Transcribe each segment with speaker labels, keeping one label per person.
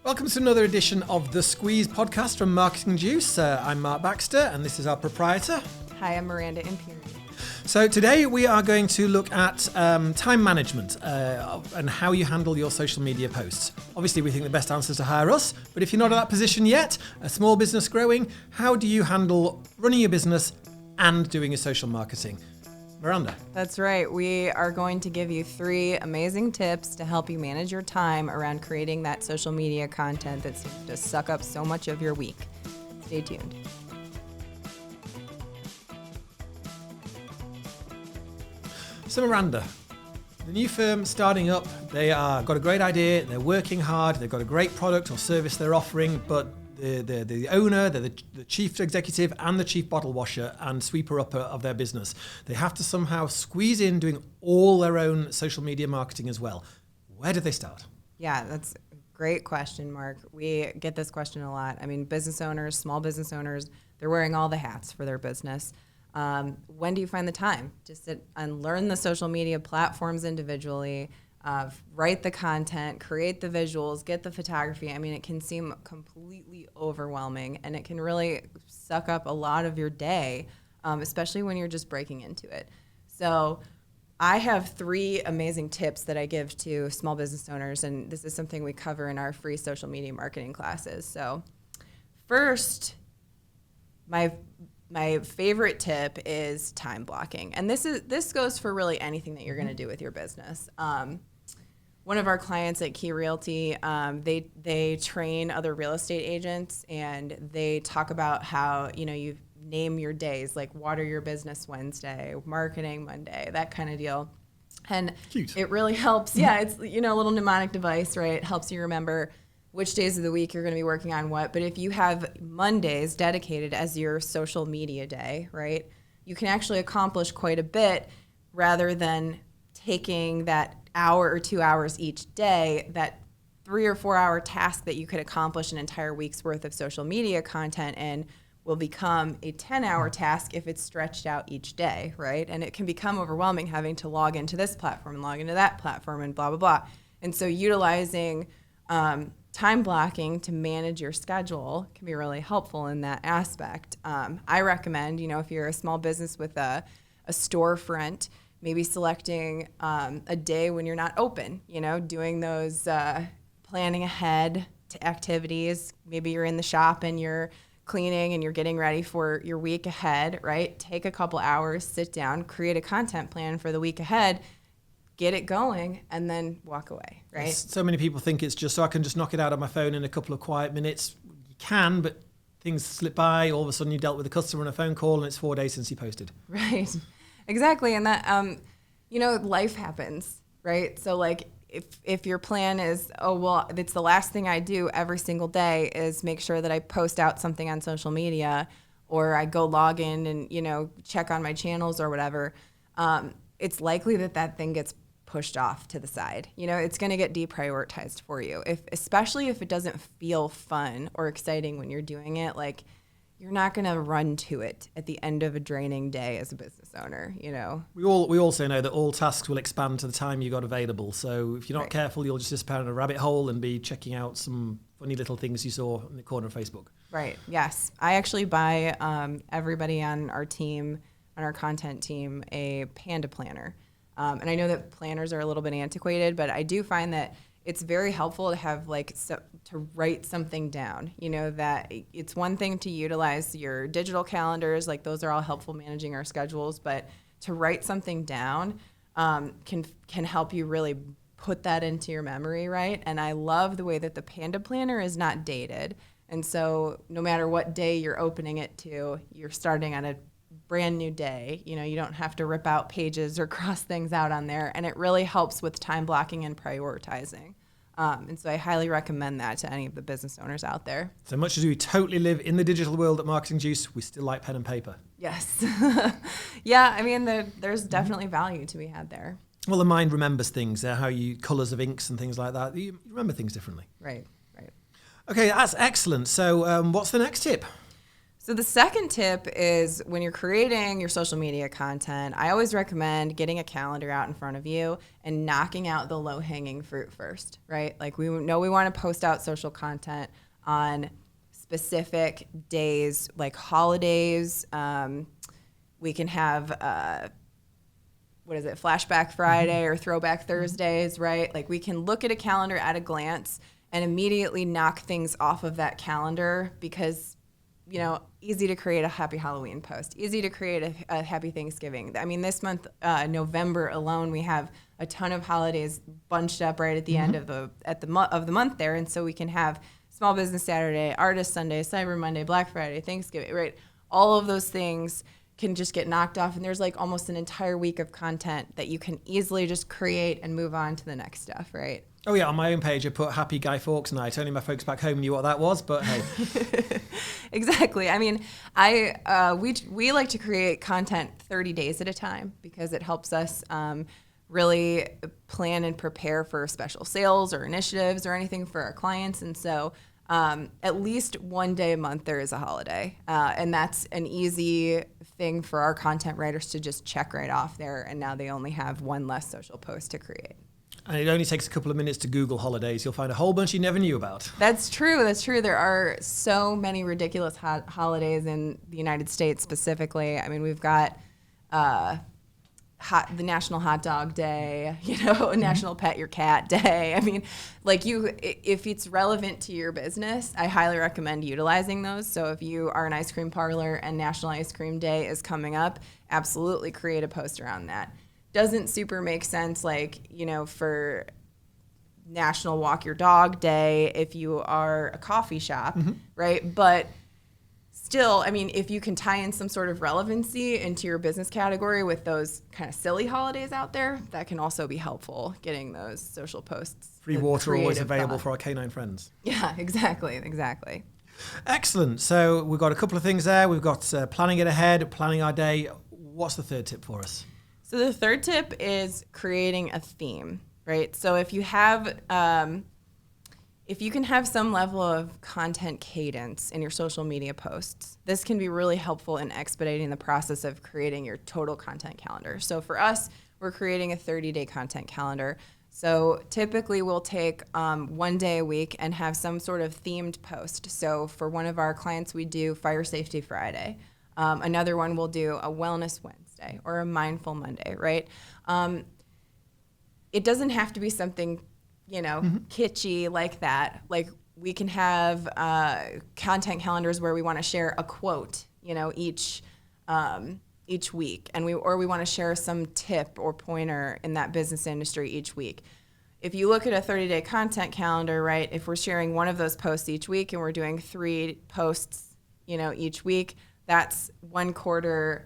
Speaker 1: Welcome to another edition of the Squeeze podcast from Marketing Juice. I'm Mark Baxter, and this is our proprietor.
Speaker 2: Hi, I'm Miranda Imperi.
Speaker 1: So today we are going to look at time management and how you handle your social media posts. Obviously, we think the best answer is to hire us, but if you're not at that position yet, a small business growing, how do you handle running your business and doing your social marketing? Miranda.
Speaker 2: That's right. We are going to give you 3 amazing tips to help you manage your time around creating that social media content that seems to suck up so much of your week. Stay tuned.
Speaker 1: So Miranda, the new firm starting up, they are got a great idea, they're working hard, they've got a great product or service they're offering, but the owner, the chief executive and the chief bottle washer and sweeper upper of their business, they have to somehow squeeze in doing all their own social media marketing as well. Where do they start?
Speaker 2: Yeah, that's a great question, Mark. We get this question a lot. I mean, business owners, small business owners, they're wearing all the hats for their business. When do you find the time to sit and learn the social media platforms individually, write the content, create the visuals, get the photography? I mean, it can seem completely overwhelming, and it can really suck up a lot of your day, especially when you're just breaking into it. So I have 3 amazing tips that I give to small business owners, and this is something we cover in our free social media marketing classes. So first, my favorite tip is time blocking. And this goes for really anything that you're going to do with your business. One of our clients at Key Realty, they train other real estate agents, and they talk about how, you name your days, like Water Your Business Wednesday, Marketing Monday, that kind of deal. And
Speaker 1: Cute.
Speaker 2: It really helps. Yeah, it's, a little mnemonic device, right? It helps you remember which days of the week you're going to be working on what. But if you have Mondays dedicated as your social media day, right, you can actually accomplish quite a bit rather than taking that hour or 2 hours each day, that 3 or 4 hour task that you could accomplish an entire week's worth of social media content in will become a 10-hour task if it's stretched out each day, right? And it can become overwhelming having to log into this platform and log into that platform and blah, blah, blah. And so utilizing time blocking to manage your schedule can be really helpful in that aspect. I recommend, if you're a small business with a storefront, maybe selecting a day when you're not open, doing those planning ahead to activities. Maybe you're in the shop and you're cleaning and you're getting ready for your week ahead, right? Take a couple hours, sit down, create a content plan for the week ahead, get it going, and then walk away, right?
Speaker 1: So many people think it's just so I can just knock it out on my phone in a couple of quiet minutes. You can, but things slip by. All of a sudden you dealt with a customer on a phone call and it's 4 days since you posted.
Speaker 2: Right. Exactly. And that, life happens, right? So like if your plan is, it's the last thing I do every single day is make sure that I post out something on social media, or I go log in and, check on my channels or whatever, it's likely that thing gets pushed off to the side. It's going to get deprioritized for you, especially if it doesn't feel fun or exciting when you're doing it. Like, you're not going to run to it at the end of a draining day as a business owner, We
Speaker 1: also know that all tasks will expand to the time you got available. So if you're not
Speaker 2: Right.
Speaker 1: careful, you'll just disappear in a rabbit hole and be checking out some funny little things you saw in the corner of Facebook.
Speaker 2: Right. Yes. I actually buy everybody on our team, on our content team, a Panda planner. And I know that planners are a little bit antiquated, but I do find that it's very helpful to have to write something down. That it's one thing to utilize your digital calendars, like those are all helpful managing our schedules, but to write something down can help you really put that into your memory, right? And I love the way that the Panda planner is not dated. And so no matter what day you're opening it to, you're starting on a brand new day. You don't have to rip out pages or cross things out on there. And it really helps with time blocking and prioritizing. And so I highly recommend that to any of the business owners out there.
Speaker 1: So much as we totally live in the digital world at Marketing Juice, we still like pen and paper.
Speaker 2: Yes. Yeah, I mean, there's definitely value to be had there.
Speaker 1: Well, the mind remembers things, how you colours of inks and things like that. You remember things differently.
Speaker 2: Right.
Speaker 1: Okay, that's excellent. So what's the next tip?
Speaker 2: So the second tip is when you're creating your social media content, I always recommend getting a calendar out in front of you and knocking out the low-hanging fruit first, right? Like we know we want to post out social content on specific days, like holidays. We can have, Flashback Friday or Throwback Thursdays, right? Like we can look at a calendar at a glance and immediately knock things off of that calendar because easy to create a happy Halloween post, easy to create a happy Thanksgiving. I mean, this month, November alone, we have a ton of holidays bunched up right at the end of the month there, and so we can have Small Business Saturday, Artist Sunday, Cyber Monday, Black Friday, Thanksgiving, right? All of those things can just get knocked off, and there's like almost an entire week of content that you can easily just create and move on to the next stuff, right?
Speaker 1: Oh yeah, on my own page I put Happy Guy Fawkes Night. Only my folks back home knew what that was, but hey.
Speaker 2: Exactly. I mean, we like to create content 30 days at a time because it helps us really plan and prepare for special sales or initiatives or anything for our clients. And so at least one day a month there is a holiday, and that's an easy thing for our content writers to just check right off there. And now they only have one less social post to create.
Speaker 1: And it only takes a couple of minutes to Google holidays. You'll find a whole bunch you never knew about.
Speaker 2: That's true. There are so many ridiculous holidays in the United States specifically. I mean, we've got the National Hot Dog Day, National Pet Your Cat Day. I mean, if it's relevant to your business, I highly recommend utilizing those. So if you are an ice cream parlor and National Ice Cream Day is coming up, absolutely create a post around that. Doesn't super make sense, for National Walk Your Dog Day if you are a coffee shop, right? But still, I mean, if you can tie in some sort of relevancy into your business category with those kind of silly holidays out there, that can also be helpful, getting those social posts.
Speaker 1: Free water always available for our canine friends.
Speaker 2: Yeah, exactly.
Speaker 1: Excellent. So we've got a couple of things there. We've got planning it ahead, planning our day. What's the third tip for us?
Speaker 2: So the third tip is creating a theme, right? So if you have, if you can have some level of content cadence in your social media posts, this can be really helpful in expediting the process of creating your total content calendar. So for us, we're creating a 30-day content calendar. So typically we'll take one day a week and have some sort of themed post. So for one of our clients, we do Fire Safety Friday. Another one we'll do a Wellness Wednesday or a Mindful Monday, right? It doesn't have to be something, kitschy like that. Like we can have content calendars where we want to share a quote, each week, and we want to share some tip or pointer in that business industry each week. If you look at a 30-day content calendar, right, if we're sharing one of those posts each week and we're doing 3 posts, each week, that's 1/4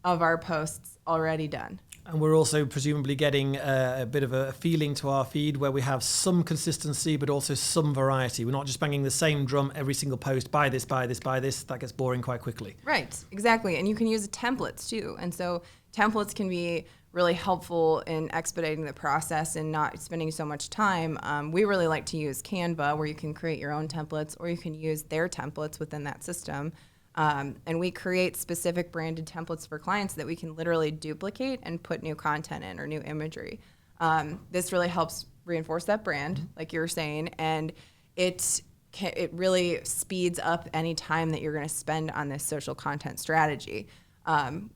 Speaker 2: of our posts already done.
Speaker 1: And we're also presumably getting a bit of a feeling to our feed where we have some consistency, but also some variety. We're not just banging the same drum every single post, buy this, buy this, buy this. That gets boring quite quickly.
Speaker 2: Right, exactly. And you can use templates too. And so templates can be really helpful in expediting the process and not spending so much time. We really like to use Canva, where you can create your own templates, or you can use their templates within that system. And we create specific branded templates for clients that we can literally duplicate and put new content in or new imagery. This really helps reinforce that brand, like you were saying, and it really speeds up any time that you're going to spend on this social content strategy.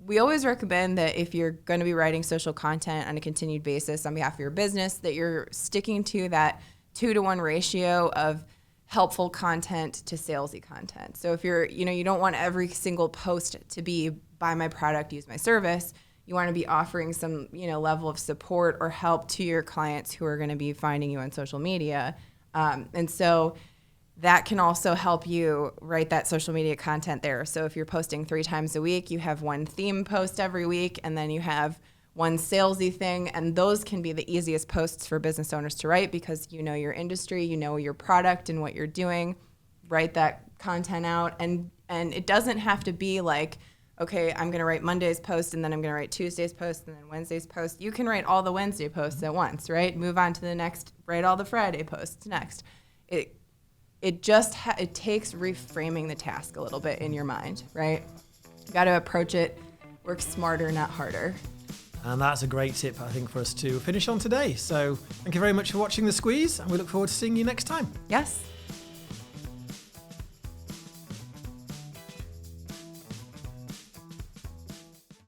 Speaker 2: We always recommend that if you're going to be writing social content on a continued basis on behalf of your business, that you're sticking to that 2-to-1 ratio of helpful content to salesy content. So if you're, you don't want every single post to be buy my product, use my service. You want to be offering some, level of support or help to your clients who are going to be finding you on social media. And so that can also help you write that social media content there. So if you're posting 3 times a week, you have one theme post every week, and then you have one salesy thing, and those can be the easiest posts for business owners to write because you know your industry, you know your product and what you're doing. Write that content out, and it doesn't have to be like, okay, I'm going to write Monday's post, and then I'm going to write Tuesday's post, and then Wednesday's post. You can write all the Wednesday posts at once, right? Move on to the next, write all the Friday posts next. it just it takes reframing the task a little bit in your mind, right? You got to approach it, work smarter, not harder.
Speaker 1: And that's a great tip, I think, for us to finish on today. So thank you very much for watching The Squeeze, and we look forward to seeing you next time.
Speaker 2: Yes.